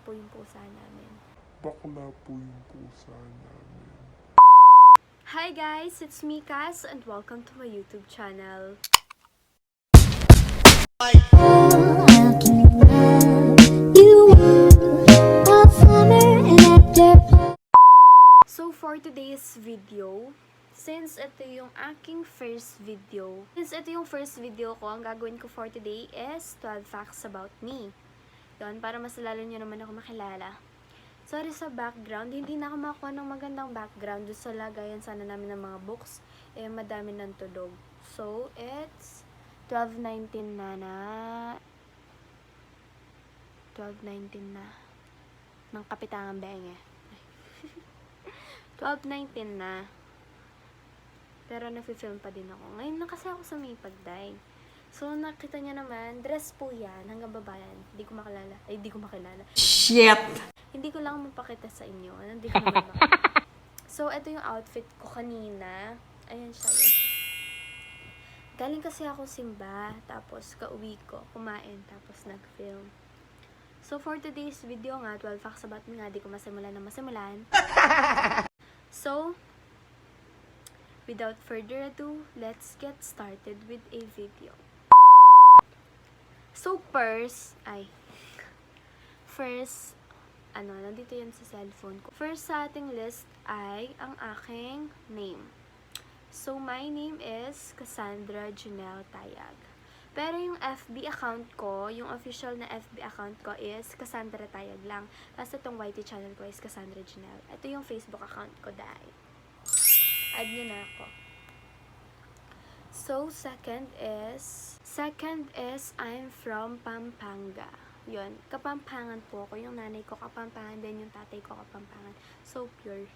po yung pusa namin. Bakla po yung pusa namin. Hi guys, it's me Cass and welcome to my YouTube channel. So for today's video, since ito yung first video ko, ang gagawin ko for today is 12 facts about me. Yun, para mas lalo nyo naman ako makilala. Sorry sa background, hindi na ako makakuha ng magandang background doon sa lagayan sana namin ng mga books. Madami ng tulog. So, it's 12:19 na. 12:19 na. Ng Kapitangang Benge. 12:19 na. Pero nafe-film pa din ako. Ngayon na kasi ako sa may pagday. So, nakita niya naman, dress po yan, hanggang baba yan. Hindi ko makilala. Shit! Hindi ko lang mapakita sa inyo. Hindi ko naman makita. So, ito yung outfit ko kanina. Ayan siya. Galing kasi ako simba, tapos kauwi ko, kumain, tapos nag-film. So, for today's video nga, 12 facts about me nga, di ko masimulan. So, without further ado, let's get started with a video. So, nandito yan sa cellphone ko. First sa ating list ay ang aking name. So, my name is Cassandra Janelle Tayag. Pero yung FB account ko, yung official na FB account ko is Cassandra Tayag lang. Tapos itong YT channel ko is Cassandra Janelle. Ito yung Facebook account ko dahil. Add nyo na ako. So, second is I'm from Pampanga. Yun, Kapampangan po ako. Yung nanay ko Kapampangan, then yung tatay ko Kapampangan. So, pure.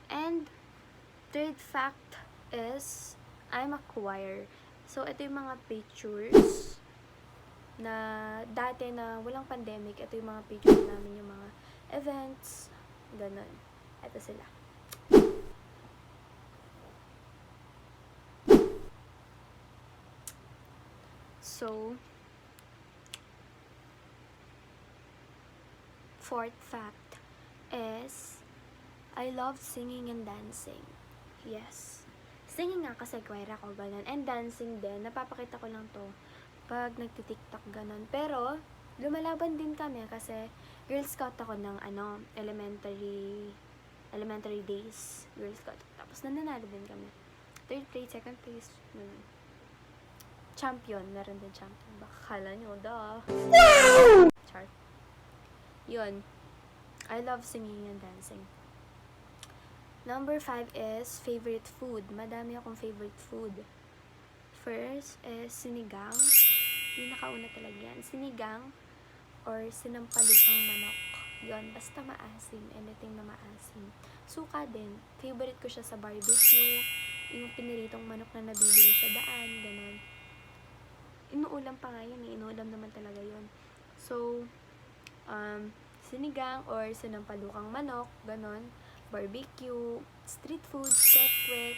And, third fact is, I'm a choir. So, ito yung mga pictures na dati na walang pandemic. Ito yung mga pictures namin, yung mga events, ganun. Ito sila. So, fourth fact is, I love singing and dancing. Yes. Singing nga kasi choir ako, ganun. And dancing din. Napapakita ko lang to pag nagtitiktok, ganun. Pero, lumalaban din kami kasi Girl Scout ako ng elementary days. Girl Scout. Tapos, nananalo din kami. Third place, second place. Champion. Meron din champion. Baka kala nyo, Char. Yun. I love singing and dancing. Number 5 is favorite food. Madami akong favorite food. First is sinigang. Yung nakauna talaga yan. Sinigang or sinampalukang manok. Yun. Basta maasim. Anything na maasim. Suka din. Favorite ko siya sa barbecue. Yung piniritong manok na nabibili sa daan. Ganon. Inuulam pa nga yun eh. Inuulam naman talaga yun. So, sinigang or sinampalukang manok, ganon, barbecue, street food, kwek-kwek,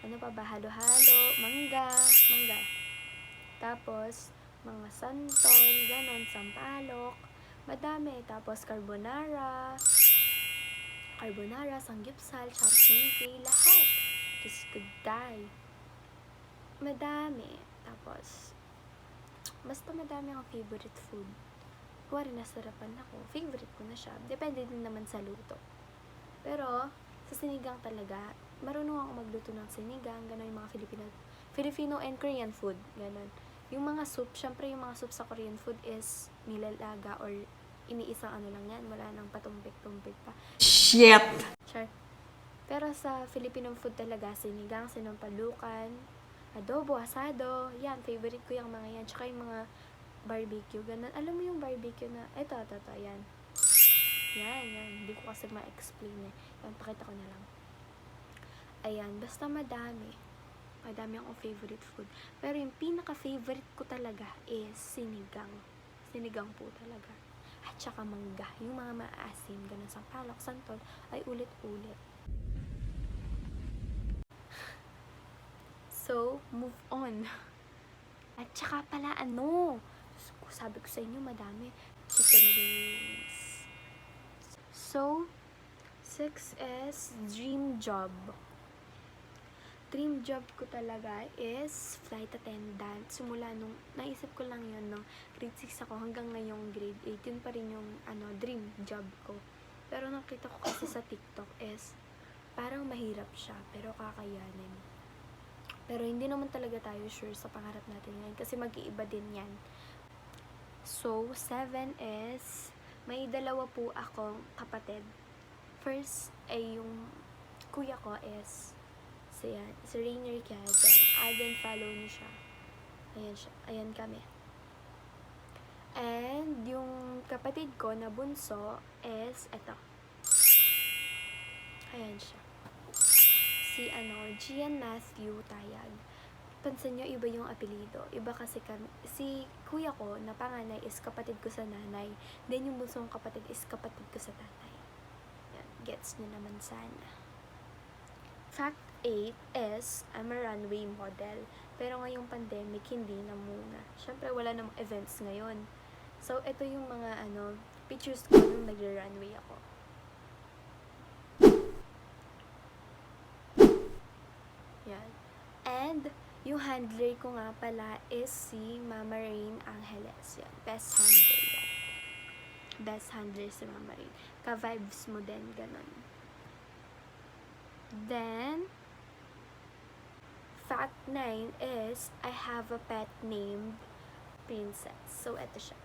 ano pa ba, halo-halo, mangga, tapos, mga santol, ganon, sampalok, madami, tapos carbonara, sanggipsal, charpinke, lahat, just could die, madami, tapos, basta madami akong favorite food. Kuwari nasarapan ako, favorite ko na siya. Depende din naman sa luto. Pero, sa sinigang talaga, marunong ako magluto ng sinigang, gano'n yung mga Filipino and Korean food, gano'n. Yung mga soup, syempre yung mga soup sa Korean food is nilalaga or iniisang lang yan, wala nang patumpik-tumpik pa. Shit! Sure. Pero sa Filipino food talaga, sinigang, sinampalukan, adobo, asado, yan, favorite ko yung mga yan. Tsaka yung mga barbecue, ganun. Alam mo yung barbecue na, ito, yan. Yan. Hindi ko kasi ma-explain eh. Yan, pakita ko na lang. Ayan, basta madami. Madami akong favorite food. Pero yung pinaka-favorite ko talaga is sinigang. Sinigang po talaga. At saka mangga. Yung mga maasim, ganun, sampalok, santol, ay ulit-ulit. So, move on. At saka pala, sabi ko sa inyo, madami. chicken wings. So, 6 is dream job. Dream job ko talaga is flight attendant. Simula nung, naisip ko lang yun nung grade 6 ako hanggang ngayong grade 8. Yun pa rin yung dream job ko. Pero nakita ko kasi sa TikTok is parang mahirap siya, pero kakayanin. Pero hindi naman talaga tayo sure sa pangarap natin ngayon kasi mag-iiba din yan. So, 7 is, may dalawa po akong kapatid. First ay yung kuya ko is si Rainier Quezon. Alden, follow niyo siya. Ayan siya. Ayan kami. And yung kapatid ko na bunso is eto. Ayan siya. Si Gian Matthew Tayag. Pansin nyo, iba yung apelido. Iba kasi si kuya ko na panganay is kapatid ko sa nanay. Then yung bunsong kapatid is kapatid ko sa tatay. Yan, gets nyo naman sana. Fact 8 is, I'm a runway model. Pero ngayong pandemic, hindi na muna. Siyempre, wala namang events ngayon. So, ito yung mga pictures ko nung nag-runway ako. Yan. And, yung handler ko nga pala is si Mama Rain Angeles. Yan. Best handler yan. Best handler si Mama Rain. Ka-vibes mo din, ganon. Then, fact 9 is, I have a pet named Princess. So, eto siya.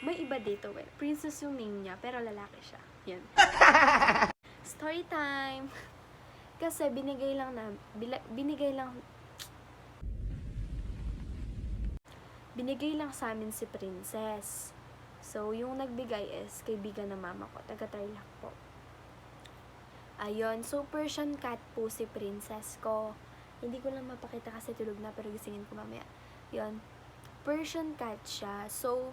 May iba dito eh. Princess yung name niya, pero lalaki siya. Yan. Story time! Kasi binigay lang sa amin si Princess. So, yung nagbigay is kaibigan ng mama ko. Taga-Tarlac po. Ayun. So, Persian cat po si Princess ko. Hindi ko lang mapakita kasi tulog na, pero gisingin ko mamaya. Yun. Persian cat siya. So,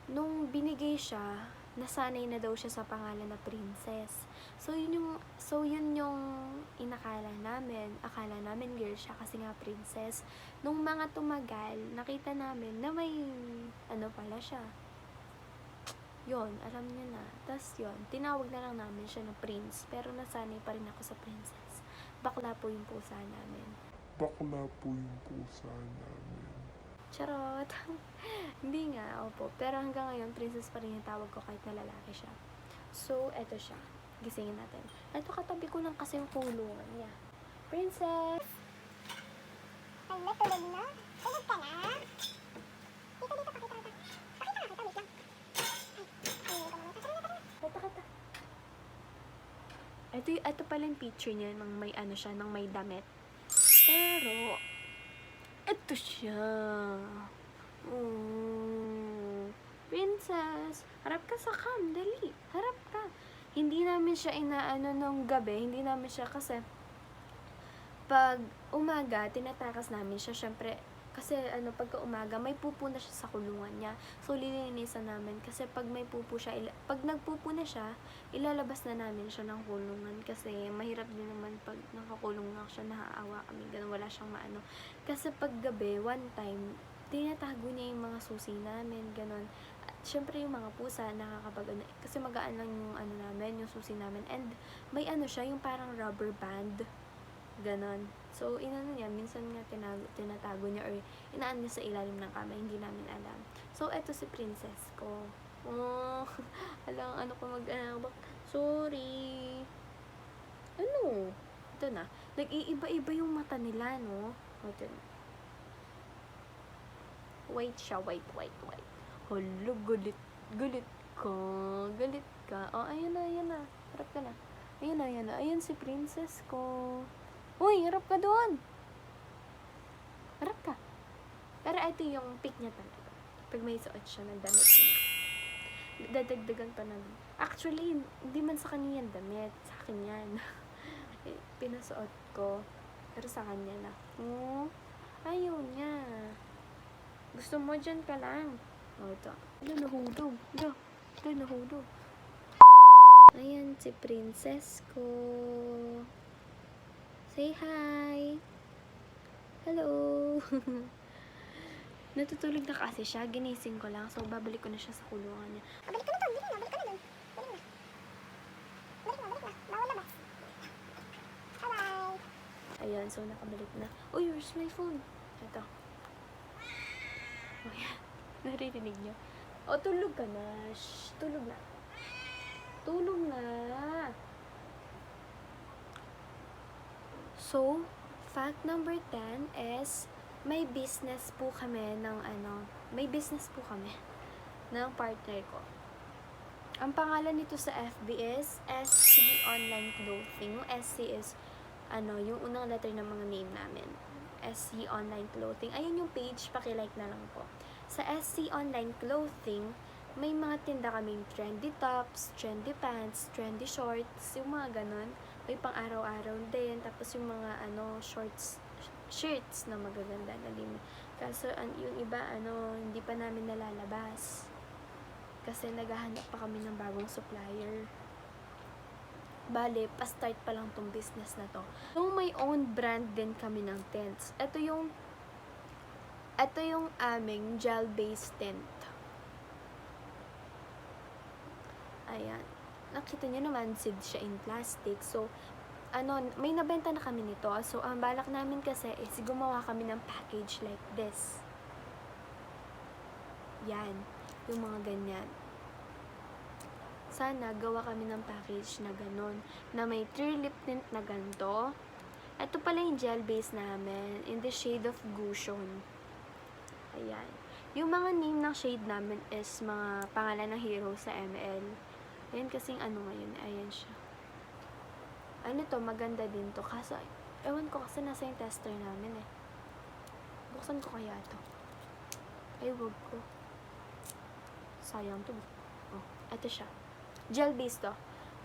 nung binigay siya, nasanay na daw siya sa pangalan na Princess. So, yun yung inakala namin. Akala namin girl siya kasi nga princess. Nung mga tumagal, nakita namin na may pala siya. Yun, alam niyo na. Tapos yun, tinawag na lang namin siya na prince. Pero nasanay pa rin ako sa princess. Bakla po yung pusa namin. Bakla po yung pusa namin. Charot. Hindi nga, opo. Pero hanggang ngayon, princess pa rin yung tawag ko kahit na lalaki siya. So, eto siya. Gisingin natin. Eto, katabi ko lang kasi yung kulungan niya. Princess! Hala, tulog na? Tulog ka na? Dito, pakita kita. Pakita nga kita, wait lang. Kata. Ito pala yung picture niya nang may siya, nang may damit. Pero, ito siya. Princess, harap ka sa cam, dali. Harap ka. Hindi namin siya nung gabi, hindi namin siya kasi pag umaga, tinatakas namin siya, syempre, kasi pagka umaga, may pupo na siya sa kulungan niya. So, lilinisan namin kasi pag may pupo siya, pag nagpupo na siya, ilalabas na namin siya ng kulungan kasi mahirap din naman pag nakakulong lang siya, naaawa kami, ganun, wala siyang maano. Kasi pag gabi, one time, tinatago niya yung mga susi namin, ganun. At syempre yung mga pusa, nakakapag kasi magaan lang yung namin, yung susi namin. And may siya, yung parang rubber band, ganon. So, niya, minsan nga tinatago niya or inaan niya sa ilalim ng kama, hindi namin alam. So, eto si princess ko. Oh, alang ko sorry. Ito na. Nag-iiba-iba yung mata nila, no? Ito na. White siya, white. Hala, galit ka. Oh, ayan na. Harap ka na. Ayan na. Ayan si princess ko. Uy, harap ka doon. Harap ka. Pero ito yung pick niya talaga. Pag may suot siya ng damit niya. Dadagdagan pa ng... Actually, hindi man sa kanya yan damit. Sa akin yan. Pinasuot ko. Pero sa kanya na. Ayaw niya. Gusto mo dyan ka lang. Ito. Nahulog. Nahulog. Ayan, si princess ko. Say hi. Hello. Natutulog na kasi siya, ginising ko lang. So, babalik ko na siya sa kulungan niya. Balik ka na doon, balik ka na doon. Balik na. Bawal labas. Bye-bye. Ayan, so nakabalik na. Oh, where's my phone? Ito. Oh, yan. Naririnig niyo. Oh, tulog ka na. Shh, tulog na. Tulog na. So, fact number 10 is may business po kami ng partner ko. Ang pangalan nito sa FB is SC Online Clothing. Yung SC is yung unang letter ng mga name namin. SC Online Clothing. Ayun yung page, paki-like na lang po. Sa SC Online Clothing, may mga tinda kaming trendy tops, trendy pants, trendy shorts, yung mga ganon. May pang araw-araw din. Tapos yung mga shirts na magaganda na din. Kaso yung iba hindi pa namin nalalabas. Kasi naghahanap pa kami ng bagong supplier. Bale, pa-start pa lang tong business na to. So, may own brand din kami ng tents. Ito yung aming gel-based tent. Ayan. Nakita nyo naman, seed siya in plastic. So, may nabenta na kami nito. So, ang balak namin kasi is gumawa kami ng package like this. Yan. Yung mga ganyan. Sana gawa kami ng package na ganon. Na may 3 lip tint na ganito. Ito pala yung gel base namin. In the shade of Gushon. Ayan. Yung mga name ng shade namin is mga pangalan ng hero sa ML. Ayan kasing ngayon. Ayan siya. Maganda din to. Kaso, ewan ko kasi nasa yung tester namin eh. Buksan ko kaya to. Ay, wag ko. Sayang to. Oh, ito siya. Gel base to.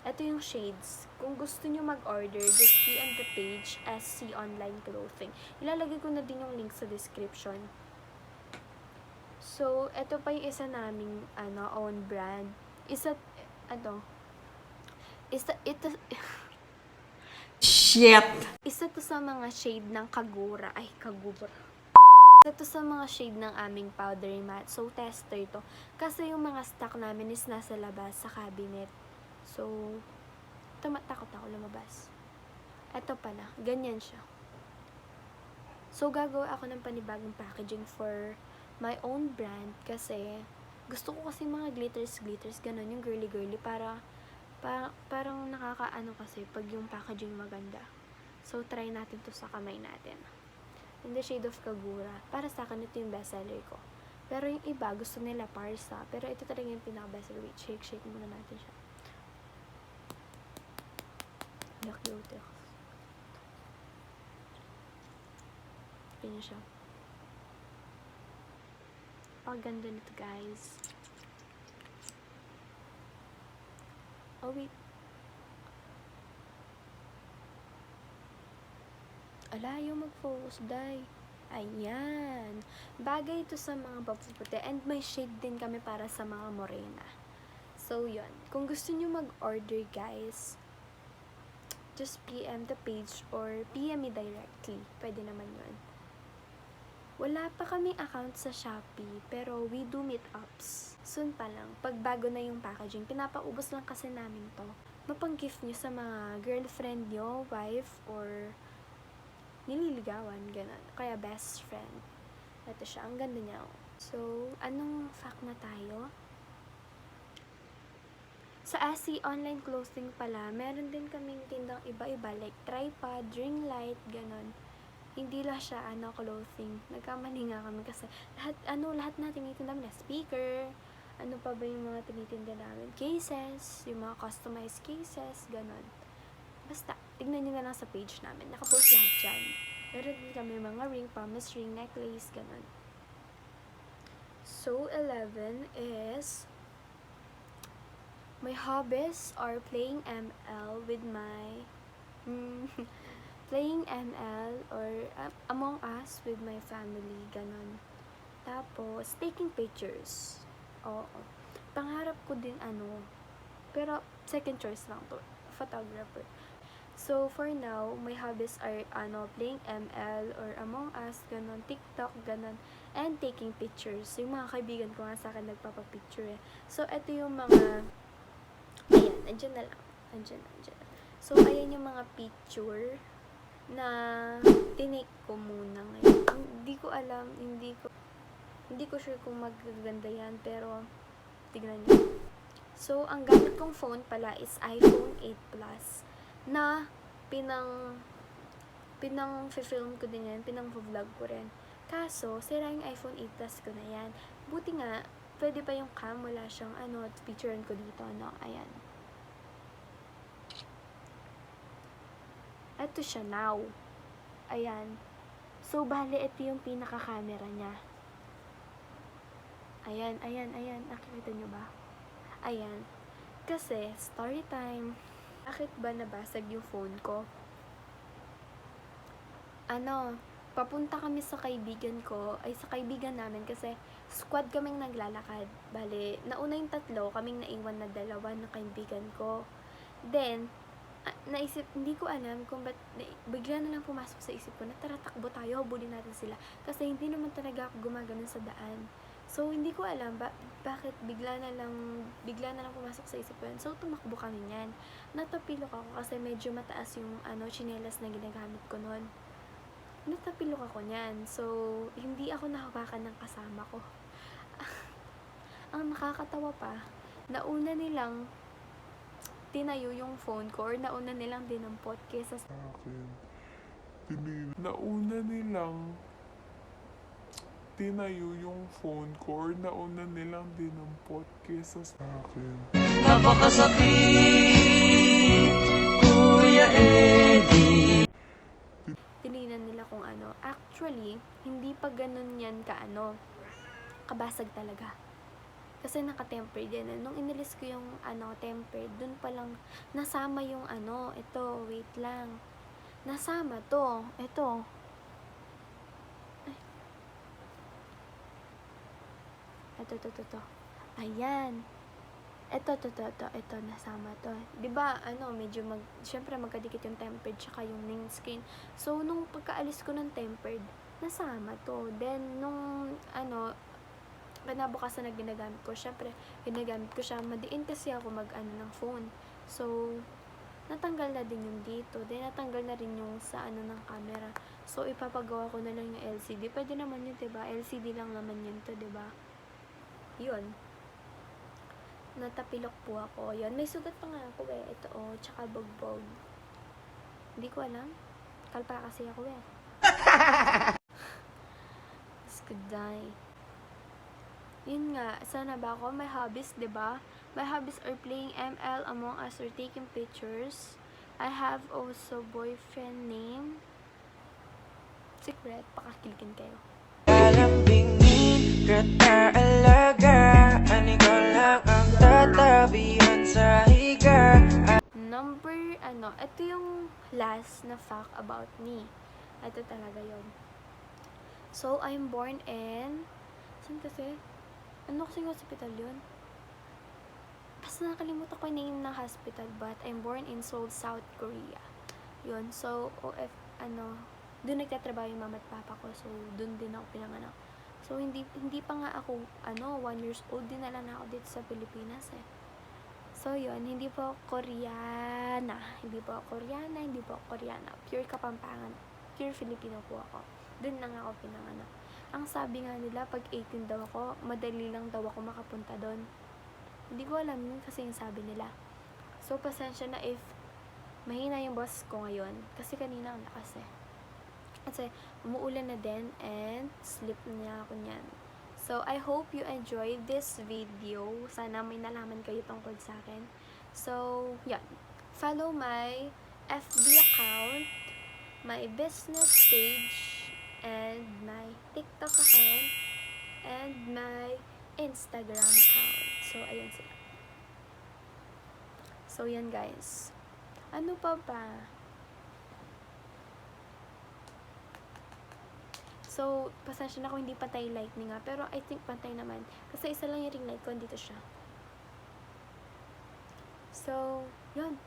Ito yung shades. Kung gusto nyo mag-order, just PM the page SC Online Clothing. Ilalagay ko na din yung link sa description. So, ito pa yung isa naming own brand. Ito Shit! Isa to sa mga shade ng Kagura. Ay, Kagura. Isa to sa mga shade ng aming powdery matte. So, tester to. Kasi yung mga stock namin is nasa labas sa cabinet. So, takot ako lumabas. Ito pala. Ganyan siya. So, gagawa ako ng panibagong packaging for my own brand. Kasi, gusto ko kasi mga glitters, ganun. Yung girly-girly. Parang kasi pag yung packaging maganda. So, try natin to sa kamay natin. In the shade of Kagura. Para sa akin, ito yung bestseller ko. Pero yung iba, gusto nila Parsa. Pero ito talaga yung pinaka-bestseller. Wait, shake muna natin siya. Cute. Ganyan siya. Paganda nito, guys. Oh, wait. Ayaw mag-focus, day. Ayan. Bagay ito sa mga papuputi. And may shade din kami para sa mga morena. So, yun. Kung gusto nyo mag-order, guys, just PM the page or PM me directly. Pwede naman yun. Wala pa kaming account sa Shopee, pero we do meetups. Soon pa lang. Pag bago na yung packaging, pinapaubos lang kasi namin to. Mapang-gift nyo sa mga girlfriend nyo, wife, or nililigawan, gano'n. Kaya best friend. Ito siya. Ang ganda niya. So, anong fact na tayo? Sa SC Online Clothing pala, meron din kaming tindang iba-iba, like tripod, ring light, gano'n. Hindi lang siya, clothing. Nagkamali nga kami kasi lahat na tinitinda namin na speaker, ano pa ba yung mga tinitinda namin? Cases, yung mga customized cases, gano'n. Basta, tignan nyo na lang sa page namin. Nakapost lahat dyan. Meron din kami mga ring, promise ring, necklace, gano'n. So, 11 is my hobbies are playing ML with my playing ML or Among Us with my family, ganon. Tapos, taking pictures. Oo. Pangarap ko din pero second choice lang to, photographer. So, for now, my hobbies are, playing ML or Among Us, ganon, TikTok, ganon, and taking pictures. Yung mga kaibigan ko nga sa akin nagpapapicture eh. So, ito yung mga, ayan, andyan na lang. Andyan. So, ayan yung mga picture na tinake ko muna ngayon. Hindi ko alam, hindi ko sure kung magaganda yan, pero, tignan nyo. So, ang gamit kong phone pala is iPhone 8 Plus na pinang-film ko din yan, pinang-vlog ko rin. Kaso, sira yung iPhone 8 Plus ko na yan. Buti nga, pwede pa yung cam, wala siyang picturean ko dito, ayan. Ito siya now. Ayan. So, bale, ito yung pinaka-camera niya. Ayan. Nakikita nyo ba? Ayan. Kasi, story time. Bakit ba nabasag yung phone ko? Papunta kami sa kaibigan ko, sa kaibigan namin kasi squad kaming naglalakad. Bale, nauna yung 3, kaming naiwan na 2 na kaibigan ko. Then, naisip, hindi ko alam kung ba't, bigla na lang pumasok sa isip ko na tara, takbo tayo, habulin natin sila. Kasi hindi naman talaga ako gumagano'n sa daan. So, hindi ko alam bakit bigla na lang pumasok sa isip ko yun. So, tumakbo kami niyan. Natapilok ako kasi medyo mataas yung tsinelas na ginagamit ko noon. Natapilok ako niyan. So, hindi ako nahawakan ng kasama ko. Ang nakakatawa pa, nauna nilang tinayo yung phone ko or nauna nilang dinampot kesa sa akin. Nauna nilang tinayo yung phone ko or nauna nilang dinampot kesa sa akin. Napakasakit, Kuya Eddie. tinignan nila kung ano. Actually, hindi pa ganun yan kabasag talaga. Kasi naka-tempered yan. Nung inilis ko yung tempered, dun pa lang nasama yung ito, wait lang. Nasama to. Ito. Ay. Ito. Ayan. Ito, nasama to. Diba, medyo syempre magkadikit yung tempered tsaka yung main screen. So, nung pagkaalis ko ng tempered, nasama to. Then, nung, kinabukasan na ginagamit ko, syempre, ginagamit ko siya, madiin kasi ako ng phone. So, natanggal na din yung dito. Then, natanggal na rin yung sa ng camera. So, ipapagawa ko na lang yung LCD. Pwede naman yun, diba? LCD lang naman yun to, diba? Yun. Natapilok po ako. Yun. May sugat pa nga ako eh. Ito tsaka bugbog. Hindi ko alam. Kalpa kasi ako eh. This could die. Yun nga. Sana ba ako? My hobbies, diba? My hobbies are playing ML, Among Us, or taking pictures. I have also boyfriend name. Secret. Pakakilikin kayo. Kalambingin, kataalagaan, ikaw lang ang tatabihan sa higa. Number, ito yung last na fact about me. Ito talaga yun. So, I'm born in, saan kasi? Ano kasing hospital yun? Basta nakalimutan ko yung name ng hospital, but I'm born in Seoul, South Korea. Yun, so, doon nagtatrabaho yung mama at papa ko, so, doon din ako pinanganak. So, hindi pa nga ako, 1 years old, dinala na ako dito sa Pilipinas eh. So, yun, hindi po ako Koreana. Hindi po ako Koreana. Pure Kapampangan. Pure Filipino po ako. Doon lang ako pinanganak. Ang sabi nga nila, pag 18 daw ako, madali lang daw ako makapunta doon. Hindi ko alam yun kasi yung sabi nila. So, pasensya na if mahina yung boss ko ngayon. Kasi kanina ang lakas eh. Kasi umuulan na din and sleep na ako niyan. So, I hope you enjoyed this video. Sana may nalaman kayo tungkol sa akin. So, yan. Follow my FB account, my business page, and my TikTok account, and my Instagram account. So, ayan sila. So, yan guys. Ano pa ba? So, pasensya na kung hindi patay lightning nga. Pero, I think patay naman. Kasi isa lang yung ring light ko. Dito siya. So, yun.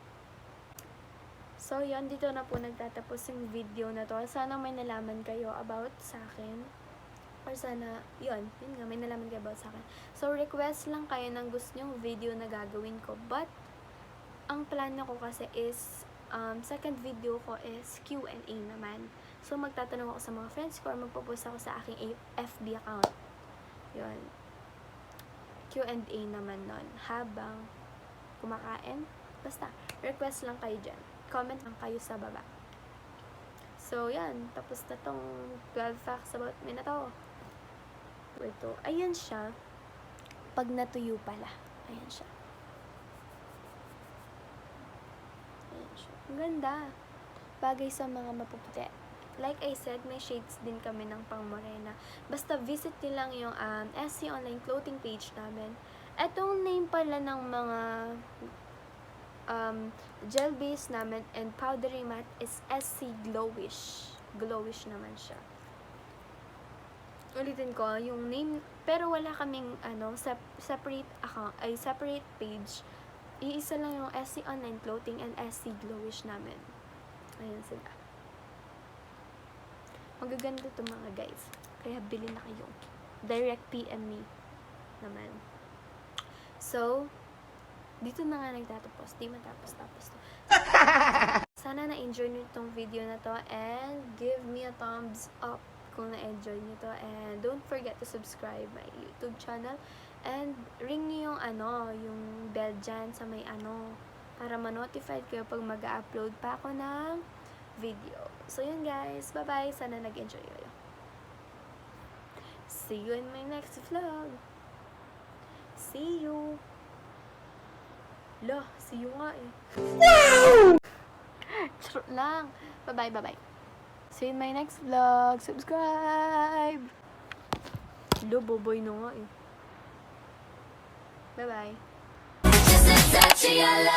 So, yun, dito na po nagtatapos yung video na to. Sana may nalaman kayo about sa akin. Or sana, yun nga, may nalaman kayo about sa akin. So, request lang kayo ng gusto nyong video na gagawin ko. But, ang plan ko kasi is, second video ko is Q&A naman. So, magtatanong ako sa mga friends ko or magpo-post ako sa aking FB account. Yun. Q&A naman nun. Habang kumakain. Basta, request lang kayo dyan. Comment lang kayo sa baba. So, yan. Tapos na tong 12 facts about me na to. Ito. Ayan siya. Pag natuyo pala. Ayan siya. Ayan siya. Ang ganda. Bagay sa mga mapuputi. Like I said, may shades din kami ng pang morena. Basta visit nyo lang yung SC Online Clothing page namin. Etong name pala ng mga gel base namin and powdery matte is SC Glowish. Glowish naman siya. Ulitin ko, yung name, pero wala kaming separate account, ay separate page. Iisa lang yung SC Online Clothing and SC Glowish namin. Ayan sila. Magaganda to mga guys. Kaya bilhin na kayo. Direct PM me naman. So, dito na nga nagtatapos. Di matapos-tapos to. Sana na-enjoy nyo itong video na to and give me a thumbs up kung na-enjoy nyo to. And don't forget to subscribe my YouTube channel. And ring nyo yung bell dyan sa may para ma-notified kayo pag mag-upload pa ako ng video. So, yun guys. Bye-bye. Sana nag-enjoy kayo. See you in my next vlog. See you. See you nga eh. Wow! Charot lang. Bye-bye, bye-bye. See you in my next vlog. Subscribe! Boboy na nga eh. Bye-bye. Just a touch of your love.